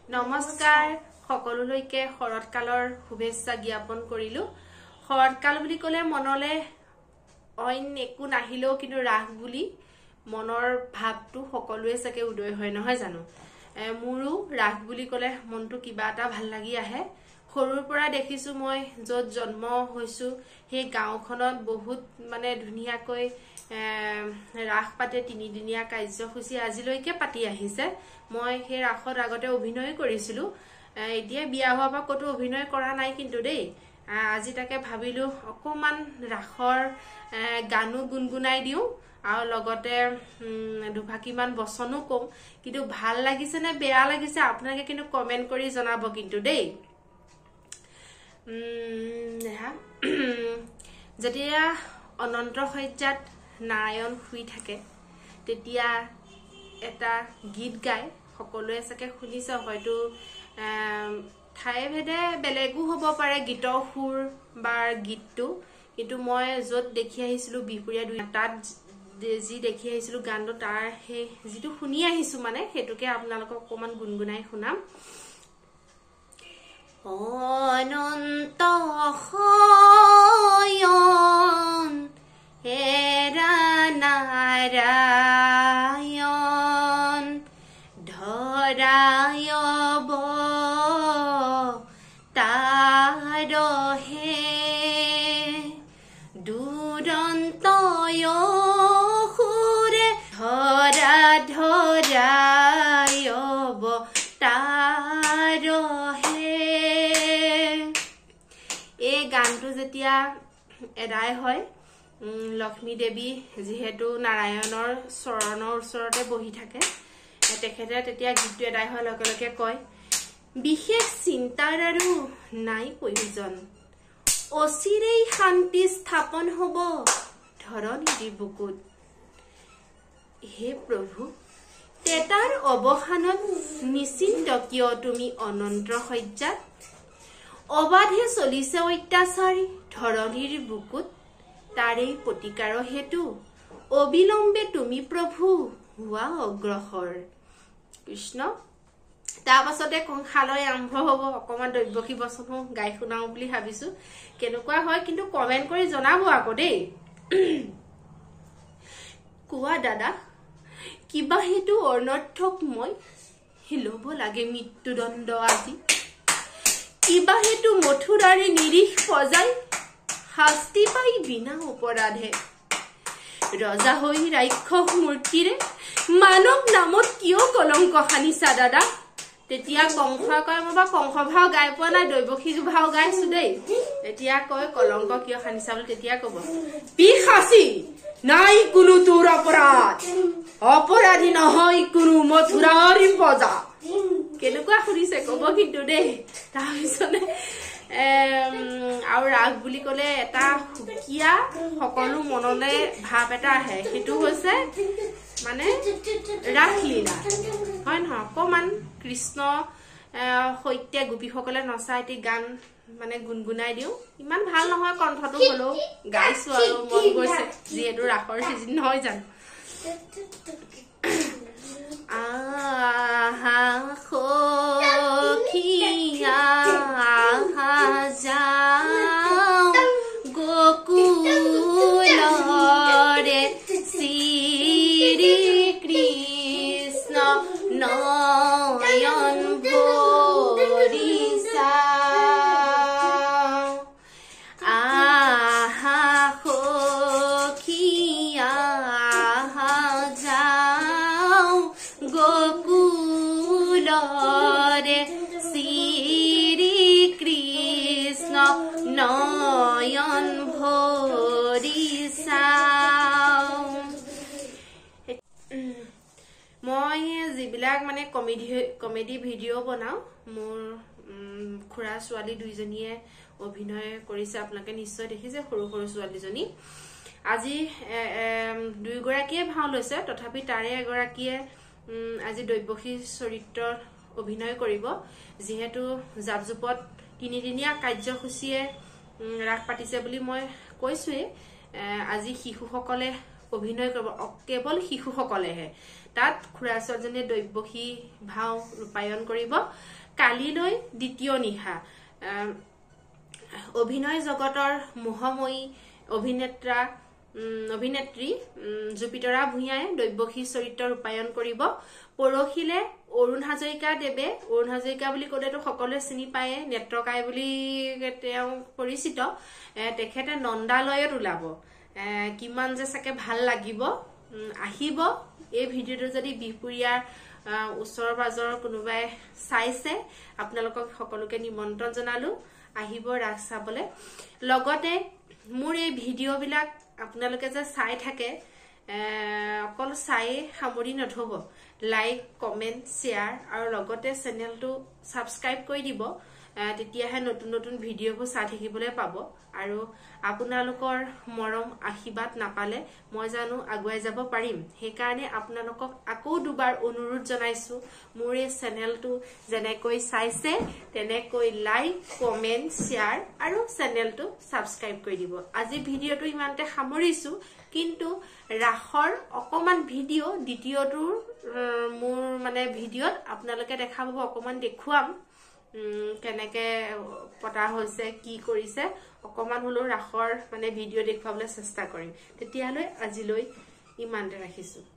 নমস্কাৰ সকলোলৈকে শৰৎকালৰ শুভেচ্ছা জ্ঞাপন কৰিলো। শৰৎকাল বুলি ক'লে মনলৈ অইন একো নাহিলেও কিন্তু ৰাস বুলি মনৰ ভাৱটো সকলোৱে চাগে উদয় হয় নহয় জানো। মোৰো ৰাস বুলি ক'লে মনটো কিবা এটা ভাল লাগি আহে। সৰুৰ পৰা দেখিছো মই য'ত জন্ম হৈছো সেই গাঁওখনত বহুত মানে ধুনীয়াকৈ ৰাস পাতে, 3 দিনীয়া কাৰ্যসূচী আজিলৈকে পাতি আহিছে। মই সেই ৰাসত আগতে অভিনয় কৰিছিলো। এতিয়া বিয়া হোৱাৰ পৰা ক'তো অভিনয় কৰা নাই কিন্তু দেই। আজি তাকে ভাবিলো অকমান ৰাসৰ গানো গুনগুনাই দিওঁ আৰু লগতে দুভাগীমান বচনো কম। কিন্তু ভাল লাগিছে নে বেয়া লাগিছে আপোনালোকে কিন্তু কমেন্ট কৰি জনাব কিন্তু দেই। যেতিয়া অনন্ত শয্যাত নাৰায়ণ শুই থাকে তেতিয়া এটা গীত গায়, সকলোৱে চাগে শুনিছে, হয়তো ঠাই ভেদে বেলেগো হ'ব পাৰে গীতৰ সুৰ বা গীতটো, কিন্তু মই য'ত দেখি আহিছিলো বিহপুৰীয়া 2 তাত যি দেখি আহিছিলো গানটো তাৰ সেই যিটো শুনি আহিছো মানে সেইটোকে আপোনালোকক অকমান গুনগুনাই শুনাম। অনন্ত শয়ন হেৰা নাৰায়ণ ধৰায় তাৰহে দুৰন্তয় সুৰে ধৰা ধৰায় তাৰহে। এই গানটো যেতিয়া এদায় হয়, লক্ষ্মী দেৱী যিহেতু নাৰায়ণৰ চৰণৰ ওচৰতে বহি থাকে, তেখেতে তেতিয়া গীতটো এদায় হোৱাৰ লগে লগে কয়, বিশেষ চিন্তাৰ আৰু নাই প্ৰয়োজন, অচিৰেই শান্তি স্থাপন হব ধৰণীৰ বুকুত। হে প্ৰভু, তেতাৰ অৱসানত নিশ্চিন্ত কিয় তুমি অনন্ত শয্যাত, অবাধে চলিছে অত্যাচাৰ ধৰণীৰ বুকুত, তাৰেই প্ৰতিকাৰ হেতু অবিলম্বে তুমি প্ৰভু হোৱা অগ্ৰসৰ। কৃষ্ণ। তাৰ পাছতে কংসালয় আৰম্ভ হব। অকমান দৈৱকী বচনো গাই শুনাও বুলি ভাবিছো, কেনেকুৱা হয় কিন্তু কমেন্ট কৰি জনাব আকৌ দেই। কোৱা দাদা, কিবা হেতু অনৰ্থক মই ল'ব লাগে মৃত্যুদণ্ড আজি, কিবা হেতু মথুৰাৰে নিৰীহ প্ৰজাই শাস্তি পাই বিনা অপৰাধে, ৰজা হৈ ৰাক্ষস মূৰ্তিৰে মানৱ নামত কিয় কলংক সানিছা দাদা। তেতিয়া কংসই কয়, মই বা কংস ভাও গাই পোৱা নাই, দৈৱকী ভাও গাইছো দেই। তেতিয়া কয় কলংক কিয় সানিছা বুলি, তেতিয়া কব পিশাচি নাই কোনো তোৰ অপৰাধ, অপৰাধী নহয় কোনো মথুৰাৰ প্ৰজা। কেনেকুৱা শুনিছে কব কিন্তু দেই। তাৰপিছতে আৰু ৰাস বুলি ক'লে এটা সুকীয়া সকলো মনলৈ ভাৱ এটা আহে, সেইটো হৈছে মানে ৰাসলীলা হয় নহয়। অকমান কৃষ্ণ সৈতে গোপীসকলে নচা এটি গান মানে গুনগুনাই দিওঁ। ইমান ভাল নহয় কণ্ঠটো, হলেও গাইছো আৰু মন গৈছে যিহেতু ৰাসৰ চিজন নহয় জানো। আহা সখীয়া আহা যাও গোকুলৰে শ্ৰী কৃষ্ণ নয়ন ভৰি চাও। আহা সখীয়া আহা যাও গোকুলৰে শ্ৰী কৃষ্ণ নয়ন ভৰি চাও। মই যিবিলাক মানে কমেডি ভিডিঅ' বনাও, মোৰ খুৰা ছোৱালী 2জনীয়ে অভিনয় কৰিছে, আপোনালোকে নিশ্চয় দেখিছে সৰু সৰু ছোৱালীজনী। আজি 2গৰাকীয়ে ভাও লৈছে, তথাপি তাৰে এগৰাকীয়ে আজি দৈৱকী চৰিত্ৰত অভিনয় কৰিব। যিহেতু জাপজোপত 3 দিনীয়া কাৰ্যসূচীয়ে ৰাস পাতিছে বুলি মই কৈছোৱে, আজি শিশুসকলে অভিনয় কৰিব কেৱল শিশুসকলেহে তাত খুৰা ছোৱালীজনীয়ে দৈৱকী ভাও ৰূপায়ণ কৰিব কালিলৈ দ্বিতীয় নিশা অভিনয় জগতৰ মোহময়ী অভিনেত্ৰী জুপিতৰা ভূঞাই দৈৱকী চৰিত্ৰ ৰূপায়ণ কৰিব পৰহিলে অৰুণ হাজৰিকা দেৱে অৰুণ হাজৰিকা বুলি ক'লেতো সকলোৱে চিনি পায়ে নেত্ৰকাই বুলি তেওঁ পৰিচিত তেখেতে নন্দালয়ত ওলাব কিমান যে চাকে ভাল লাগিব আহিব এই ভিডিঅ'টো যদি বিহপুৰীয়াৰ ওচৰ পাজৰৰ কোনোবাই চাইছে আপোনালোকক সকলোকে নিমন্ত্ৰণ জনালো আহিব ৰাস চাবলৈ লগতে মোৰ এই ভিডিঅ' বিলাক আপোনালোকে যে চাই থাকে অকল চাই সামৰি নথব লাইক কমেন্ট শ্বেয়াৰ আৰু লগতে চেনেলটো সাবস্ক্ৰাইব কৰি দিব তেতিয়াহে নতুন নতুন ভিডিঅ'বোৰ চাই থাকিবলৈ পাব আৰু আপোনালোকৰ মৰম আশীৰ্বাদ নাপালে মই জানো আগুৱাই যাব পাৰিম সেইকাৰণে আপোনালোকক আকৌ দুবাৰ অনুৰোধ জনাইছো মোৰ এই চেনেলটো যেনেকৈ চাইছে তেনেকৈ লাইক কমেন্ট শ্বেয়াৰ আৰু চেনেলটো সাবস্ক্ৰাইব কৰি দিব আজি ভিডিঅ'টো ইমানতে সামৰিছো কিন্তু ৰাখৰ অকমান ভিডিঅ' দ্বিতীয়টো মোৰ মানে ভিডিঅ'ত আপোনালোকে দেখা পাব অকমান দেখুৱাম কেনেকে পতা হৈছে কি কৰিছে অকমান হলো ৰাখৰ মানে ভিডিঅ' দেখুৱাবলৈ চেষ্টা কৰিম তেতিয়ালৈ আজিলৈ ইমানতে ৰাখিছো